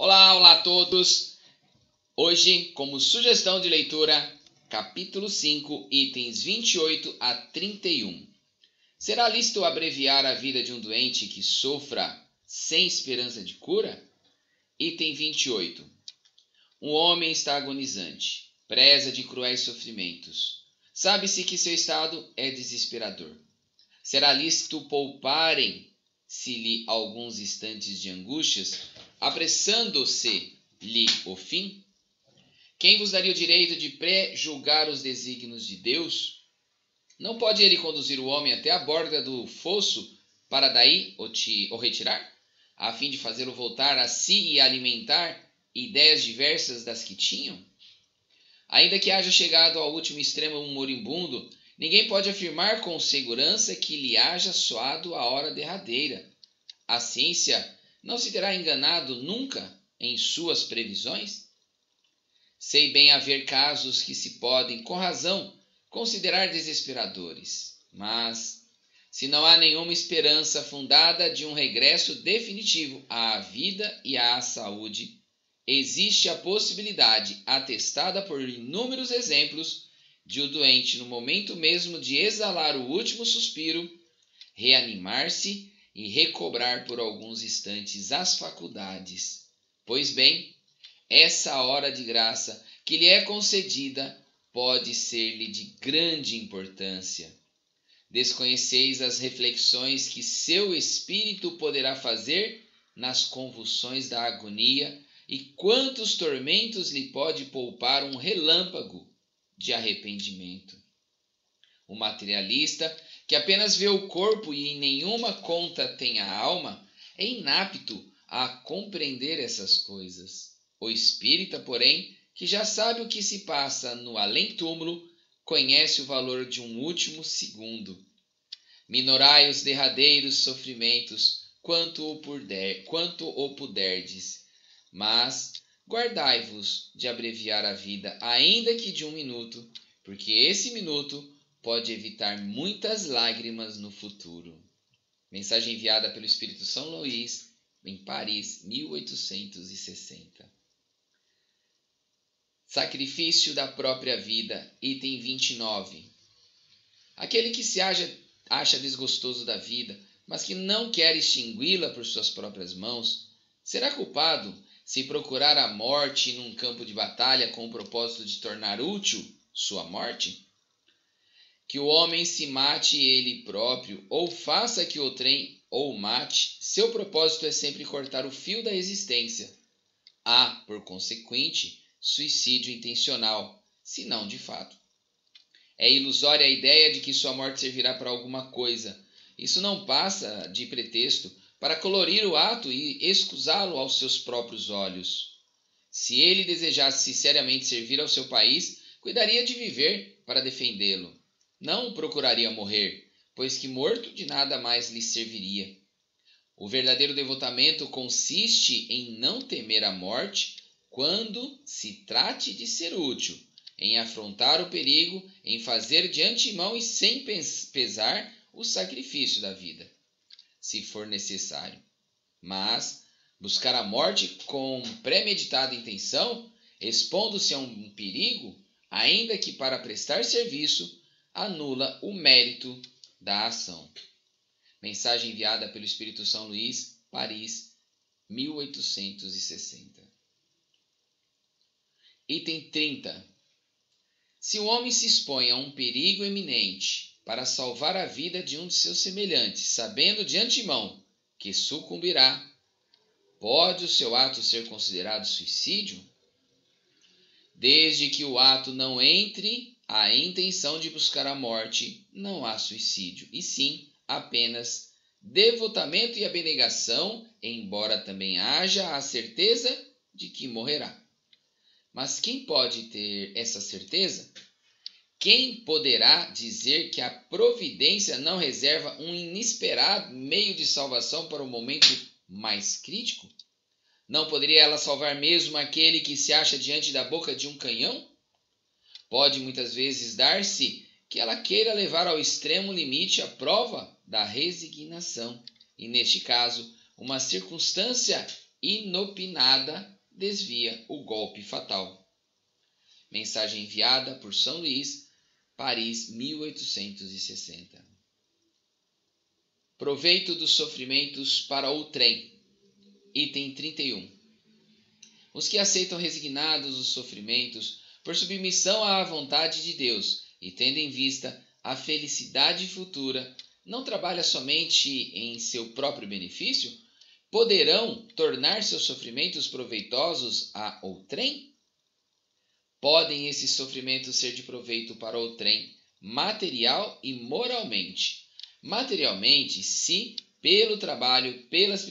Olá a todos! Hoje, como sugestão de leitura, capítulo 5, itens 28 a 31. Será lícito abreviar a vida de um doente que sofra sem esperança de cura? Item 28. Um homem está agonizante, presa de cruéis sofrimentos. Sabe-se que seu estado é desesperador. Será lícito pouparem-se-lhe alguns instantes de angústias, apressando-se-lhe o fim? Quem vos daria o direito de pré-julgar os desígnios de Deus? Não pode ele conduzir o homem até a borda do fosso para daí o retirar, a fim de fazê-lo voltar a si e alimentar ideias diversas das que tinham? Ainda que haja chegado ao último extremo um moribundo, ninguém pode afirmar com segurança que lhe haja soado a hora derradeira. A ciência não se terá enganado nunca em suas previsões? Sei bem haver casos que se podem, com razão, considerar desesperadores, mas, se não há nenhuma esperança fundada de um regresso definitivo à vida e à saúde, existe a possibilidade, atestada por inúmeros exemplos, de o doente, no momento mesmo de exalar o último suspiro, reanimar-se e recobrar por alguns instantes as faculdades. Pois bem, essa hora de graça que lhe é concedida pode ser-lhe de grande importância. Desconheceis as reflexões que seu espírito poderá fazer nas convulsões da agonia e quantos tormentos lhe pode poupar um relâmpago de arrependimento. O materialista, que apenas vê o corpo e em nenhuma conta tem a alma, é inapto a compreender essas coisas. O espírita, porém, que já sabe o que se passa no além-túmulo, conhece o valor de um último segundo. Minorai os derradeiros sofrimentos, quanto o puderdes, mas guardai-vos de abreviar a vida, ainda que de um minuto, porque esse minuto pode evitar muitas lágrimas no futuro. Mensagem enviada pelo Espírito São Luís, em Paris, 1860. Sacrifício da própria vida, item 29. Aquele que se acha desgostoso da vida, mas que não quer extingui-la por suas próprias mãos, será culpado se procurar a morte num campo de batalha com o propósito de tornar útil sua morte? Que o homem se mate ele próprio, ou faça que outrem ou mate, seu propósito é sempre cortar o fio da existência. Há, por consequente, suicídio intencional, se não de fato. É ilusória a ideia de que sua morte servirá para alguma coisa. Isso não passa de pretexto para colorir o ato e escusá-lo aos seus próprios olhos. Se ele desejasse sinceramente servir ao seu país, cuidaria de viver para defendê-lo. Não procuraria morrer, pois que morto de nada mais lhe serviria. O verdadeiro devotamento consiste em não temer a morte quando se trate de ser útil, em afrontar o perigo, em fazer de antemão e sem pesar o sacrifício da vida, se for necessário. Mas buscar a morte com premeditada intenção, expondo-se a um perigo, ainda que para prestar serviço, anula o mérito da ação. Mensagem enviada pelo Espírito São Luís, Paris, 1860. Item 30. Se o homem se expõe a um perigo eminente para salvar a vida de um de seus semelhantes, sabendo de antemão que sucumbirá, pode o seu ato ser considerado suicídio? Desde que o ato não entre a intenção de buscar a morte, não há suicídio, e sim apenas devotamento e abnegação, embora também haja a certeza de que morrerá. Mas quem pode ter essa certeza? Quem poderá dizer que a providência não reserva um inesperado meio de salvação para o momento mais crítico? Não poderia ela salvar mesmo aquele que se acha diante da boca de um canhão? Pode muitas vezes dar-se que ela queira levar ao extremo limite a prova da resignação, e neste caso, uma circunstância inopinada desvia o golpe fatal. Mensagem enviada por São Luís, Paris, 1860. Proveito dos sofrimentos para outrem. Item 31. Os que aceitam resignados os sofrimentos por submissão à vontade de Deus e tendo em vista a felicidade futura, não trabalham somente em seu próprio benefício? Poderão tornar seus sofrimentos proveitosos a outrem? Podem esses sofrimentos ser de proveito para outrem, material e moralmente. Materialmente, se, pelo trabalho, pelas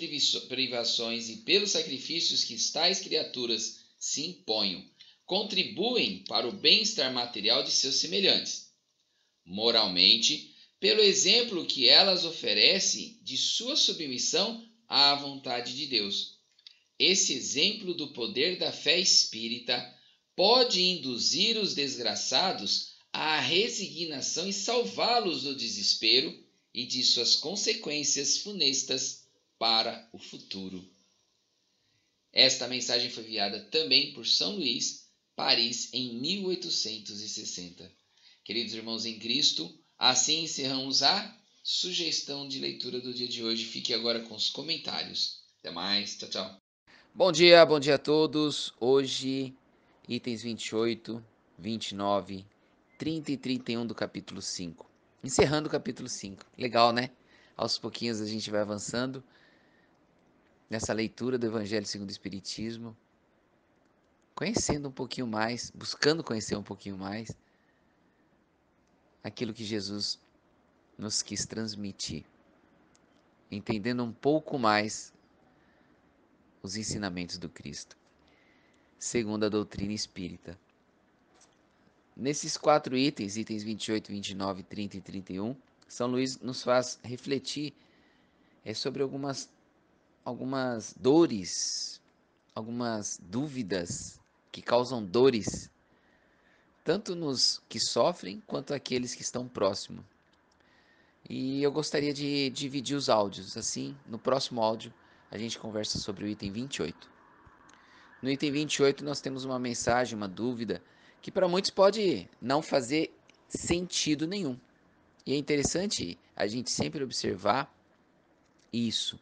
privações e pelos sacrifícios que tais criaturas se imponham, contribuem para o bem-estar material de seus semelhantes. Moralmente, pelo exemplo que elas oferecem de sua submissão à vontade de Deus. Esse exemplo do poder da fé espírita pode induzir os desgraçados à resignação e salvá-los do desespero e de suas consequências funestas para o futuro. Esta mensagem foi enviada também por São Luís, Paris, em 1860. Queridos irmãos em Cristo, assim encerramos a sugestão de leitura do dia de hoje. Fique agora com os comentários. Até mais, tchau, tchau. Bom dia a todos. Hoje, itens 28, 29, 30 e 31 do capítulo 5. Encerrando o capítulo 5. Legal, né? Aos pouquinhos a gente vai avançando nessa leitura do Evangelho segundo o Espiritismo, conhecendo um pouquinho mais, buscando conhecer um pouquinho mais aquilo que Jesus nos quis transmitir, entendendo um pouco mais os ensinamentos do Cristo, segundo a doutrina espírita. Nesses 4 itens, itens 28, 29, 30 e 31, São Luís nos faz refletir sobre algumas dores, algumas dúvidas que causam dores, tanto nos que sofrem quanto aqueles que estão próximos. E eu gostaria de dividir os áudios, assim, no próximo áudio a gente conversa sobre o item 28. No item 28 nós temos uma mensagem, uma dúvida, que para muitos pode não fazer sentido nenhum. E é interessante a gente sempre observar isso.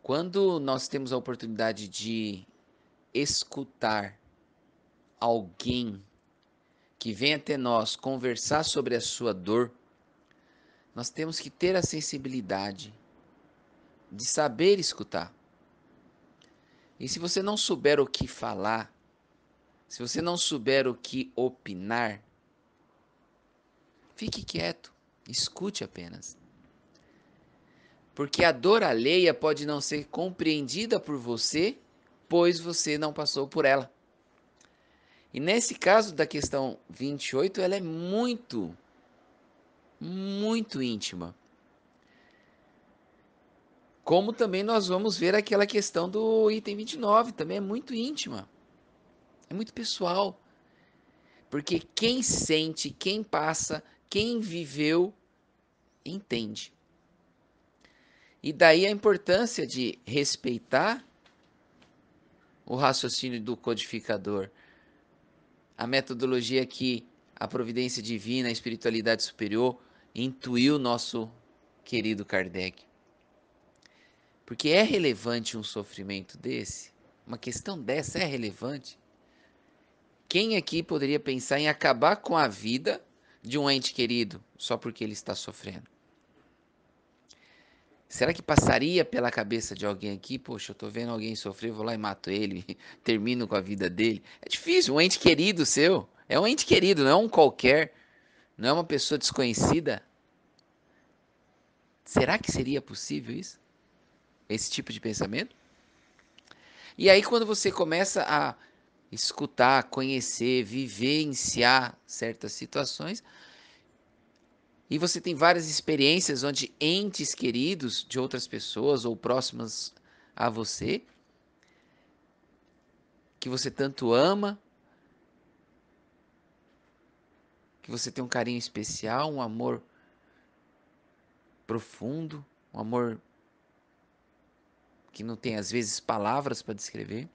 Quando nós temos a oportunidade de escutar alguém que vem até nós conversar sobre a sua dor, nós temos que ter a sensibilidade de saber escutar. E se você não souber o que falar, se você não souber o que opinar, fique quieto, escute apenas. Porque a dor alheia pode não ser compreendida por você, pois você não passou por ela. E nesse caso da questão 28, ela é muito íntima. Como também nós vamos ver aquela questão do item 29, também é muito íntima. É muito pessoal. Porque quem sente, quem passa, quem viveu, entende. E daí a importância de respeitar o raciocínio do codificador, a metodologia que a providência divina, a espiritualidade superior intuiu nosso querido Kardec. Porque é relevante um sofrimento desse? Uma questão dessa é relevante? Quem aqui poderia pensar em acabar com a vida de um ente querido só porque ele está sofrendo? Será que passaria pela cabeça de alguém aqui? Poxa, eu tô vendo alguém sofrer, vou lá e mato ele, termino com a vida dele. É difícil, um ente querido seu. É um ente querido, não é um qualquer. Não é uma pessoa desconhecida. Será que seria possível isso? Esse tipo de pensamento? E aí quando você começa a escutar, conhecer, vivenciar certas situações, e você tem várias experiências onde entes queridos de outras pessoas ou próximas a você, que você tanto ama, que você tem um carinho especial, um amor profundo, um amor que não tem às vezes palavras para descrever.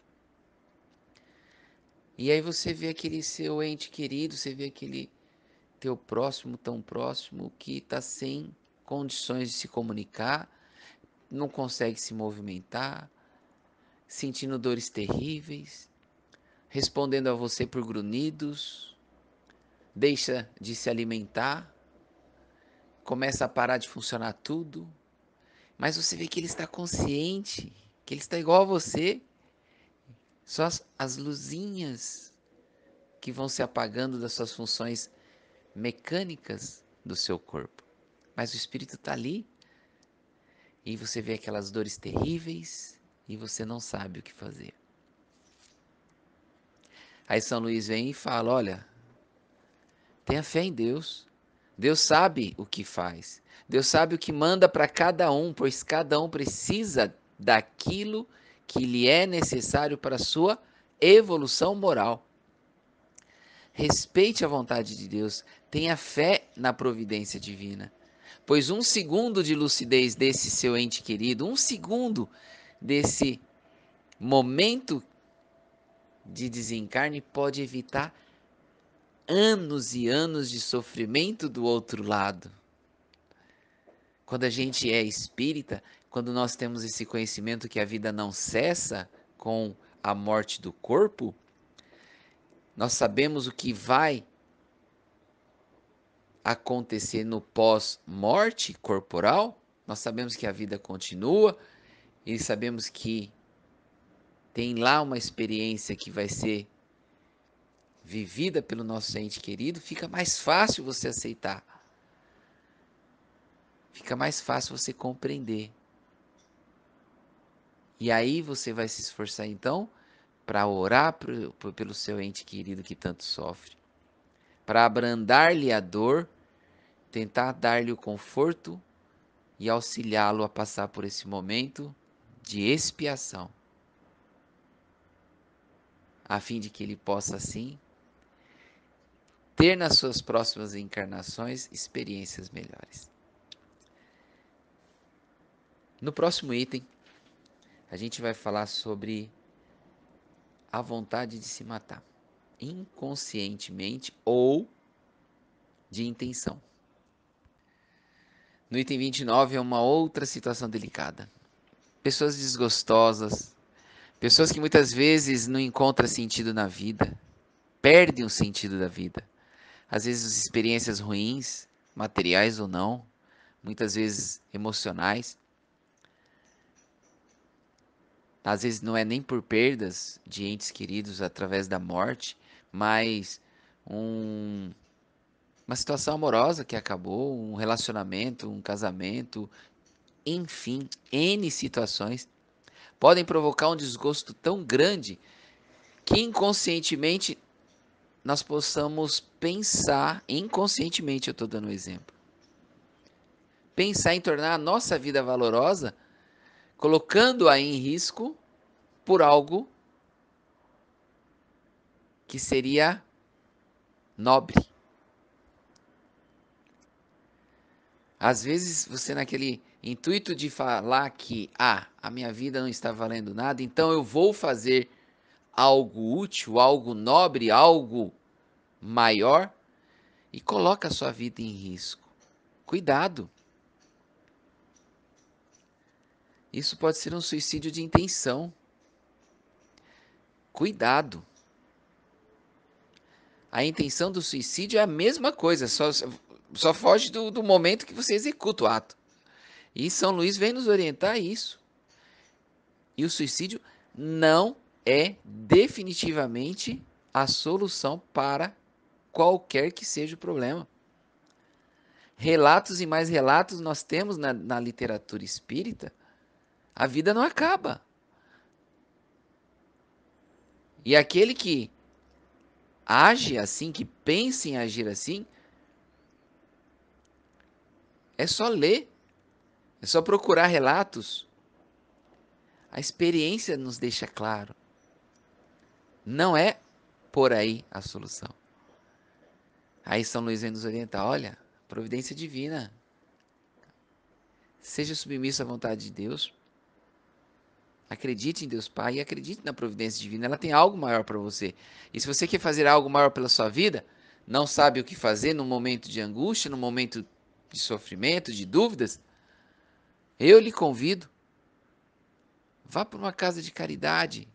E aí você vê aquele seu ente querido, você vê aquele teu próximo, tão próximo, que está sem condições de se comunicar, não consegue se movimentar, sentindo dores terríveis, respondendo a você por grunhidos, deixa de se alimentar, começa a parar de funcionar tudo, mas você vê que ele está consciente, que ele está igual a você, só as luzinhas que vão se apagando das suas funções mecânicas do seu corpo. Mas o espírito está ali e você vê aquelas dores terríveis e você não sabe o que fazer. Aí São Luís vem e fala, olha, tenha fé em Deus. Deus sabe o que faz. Deus sabe o que manda para cada um, pois cada um precisa daquilo que lhe é necessário para a sua evolução moral. Respeite a vontade de Deus, tenha fé na providência divina, pois 1 segundo de lucidez desse seu ente querido, 1 segundo desse momento de desencarne pode evitar anos e anos de sofrimento do outro lado. Quando a gente é espírita, quando nós temos esse conhecimento que a vida não cessa com a morte do corpo, nós sabemos o que vai acontecer no pós-morte corporal, nós sabemos que a vida continua e sabemos que tem lá uma experiência que vai ser vivida pelo nosso ente querido, fica mais fácil você aceitar. Fica mais fácil você compreender. E aí você vai se esforçar então para orar pelo seu ente querido que tanto sofre, para abrandar-lhe a dor, tentar dar-lhe o conforto e auxiliá-lo a passar por esse momento de expiação, a fim de que ele possa assim ter nas suas próximas encarnações experiências melhores. No próximo item, a gente vai falar sobre a vontade de se matar, inconscientemente ou de intenção. No item 29 é uma outra situação delicada. Pessoas desgostosas, pessoas que muitas vezes não encontram sentido na vida, perdem o sentido da vida. Às vezes experiências ruins, materiais ou não, muitas vezes emocionais. Às vezes não é nem por perdas de entes queridos através da morte, mas uma situação amorosa que acabou, um relacionamento, um casamento, enfim, N situações podem provocar um desgosto tão grande que inconscientemente nós possamos pensar, inconscientemente eu estou dando um exemplo, pensar em tornar a nossa vida valorosa, colocando-a em risco por algo que seria nobre. Às vezes você naquele intuito de falar que a minha vida não está valendo nada, então eu vou fazer algo útil, algo nobre, algo maior e coloca a sua vida em risco. Cuidado. Isso pode ser um suicídio de intenção. Cuidado. A intenção do suicídio é a mesma coisa, só foge do momento que você executa o ato. E São Luís vem nos orientar a isso. E o suicídio não é definitivamente a solução para qualquer que seja o problema. Relatos e mais relatos nós temos na literatura espírita. A vida não acaba. E aquele que age assim, que pensa em agir assim, é só ler, é só procurar relatos. A experiência nos deixa claro. Não é por aí a solução. Aí São Luís vem nos orientar, olha, providência divina. Seja submisso à vontade de Deus. Acredite em Deus Pai e acredite na providência divina. Ela tem algo maior para você. E se você quer fazer algo maior pela sua vida, não sabe o que fazer no momento de angústia, no momento de sofrimento, de dúvidas, eu lhe convido. Vá para uma casa de caridade.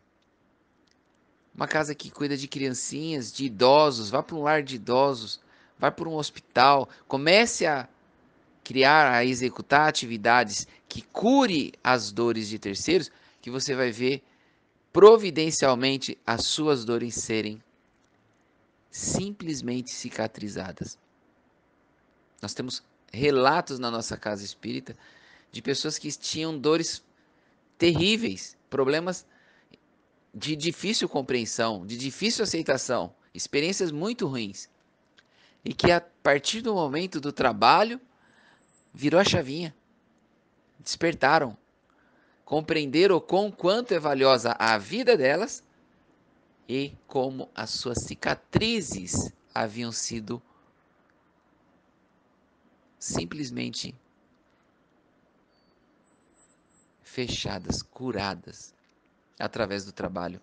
Uma casa que cuida de criancinhas, de idosos. Vá para um lar de idosos. Vá para um hospital. Comece a criar, a executar atividades que cure as dores de terceiros, que você vai ver providencialmente as suas dores serem simplesmente cicatrizadas. Nós temos relatos na nossa casa espírita de pessoas que tinham dores terríveis, problemas de difícil compreensão, de difícil aceitação, experiências muito ruins, e que a partir do momento do trabalho virou a chavinha, despertaram, compreenderam o quanto é valiosa a vida delas e como as suas cicatrizes haviam sido simplesmente fechadas, curadas, através do trabalho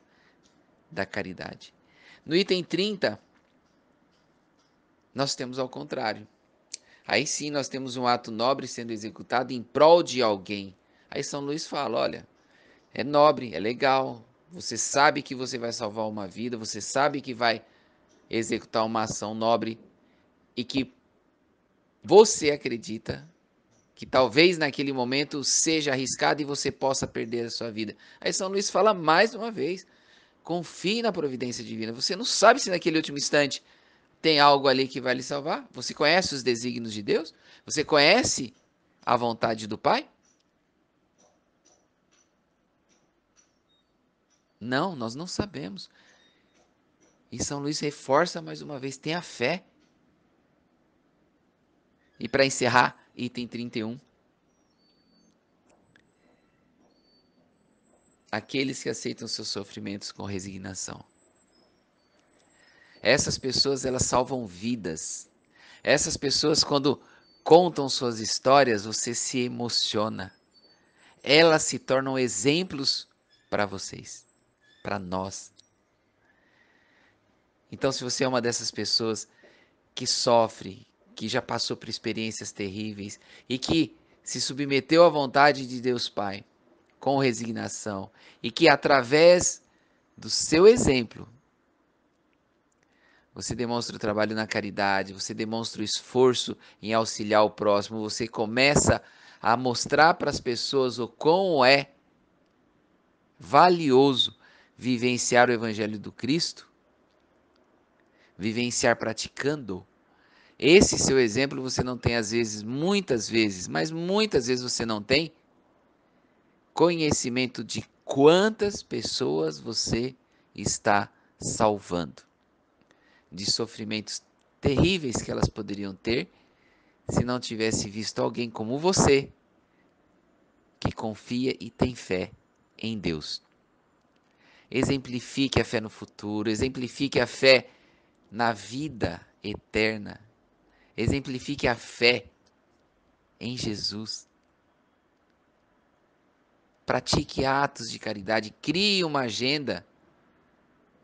da caridade. No item 30, nós temos ao contrário. Aí sim nós temos um ato nobre sendo executado em prol de alguém. Aí São Luís fala, olha, é nobre, é legal, você sabe que você vai salvar uma vida, você sabe que vai executar uma ação nobre e que você acredita que talvez naquele momento seja arriscado e você possa perder a sua vida. Aí São Luís fala mais uma vez, confie na providência divina. Você não sabe se naquele último instante tem algo ali que vai lhe salvar. Você conhece os desígnios de Deus? Você conhece a vontade do Pai? Não, nós não sabemos. E São Luís reforça mais uma vez, tenha fé. E para encerrar, item 31. Aqueles que aceitam seus sofrimentos com resignação. Essas pessoas, elas salvam vidas. Essas pessoas, quando contam suas histórias, você se emociona. Elas se tornam exemplos para vocês, para nós. Então, se você é uma dessas pessoas que sofre, que já passou por experiências terríveis e que se submeteu à vontade de Deus Pai com resignação e que através do seu exemplo você demonstra o trabalho na caridade, você demonstra o esforço em auxiliar o próximo, você começa a mostrar para as pessoas o quão é valioso vivenciar o Evangelho do Cristo, vivenciar praticando. Esse seu exemplo você não tem às vezes, muitas vezes, mas muitas vezes você não tem conhecimento de quantas pessoas você está salvando de sofrimentos terríveis que elas poderiam ter se não tivesse visto alguém como você que confia e tem fé em Deus. Exemplifique a fé no futuro, exemplifique a fé na vida eterna, exemplifique a fé em Jesus. Pratique atos de caridade, crie uma agenda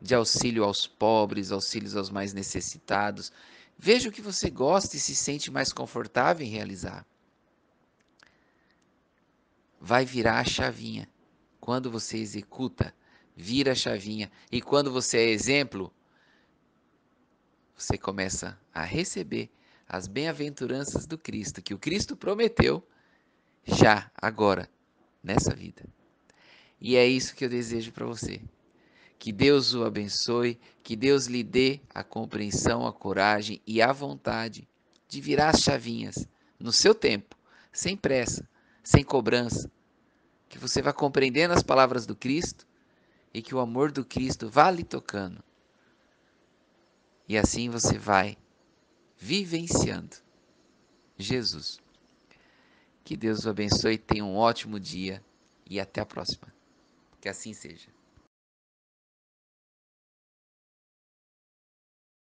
de auxílio aos pobres, auxílios aos mais necessitados. Veja o que você gosta e se sente mais confortável em realizar. Vai virar a chavinha. Quando você executa, vira a chavinha. E quando você é exemplo, você começa a receber as bem-aventuranças do Cristo, que o Cristo prometeu já, agora, nessa vida. E é isso que eu desejo para você. Que Deus o abençoe, que Deus lhe dê a compreensão, a coragem e a vontade de virar as chavinhas no seu tempo, sem pressa, sem cobrança. Que você vá compreendendo as palavras do Cristo e que o amor do Cristo vá lhe tocando. E assim você vai vivenciando Jesus. Que Deus o abençoe, tenha um ótimo dia e até a próxima. Que assim seja.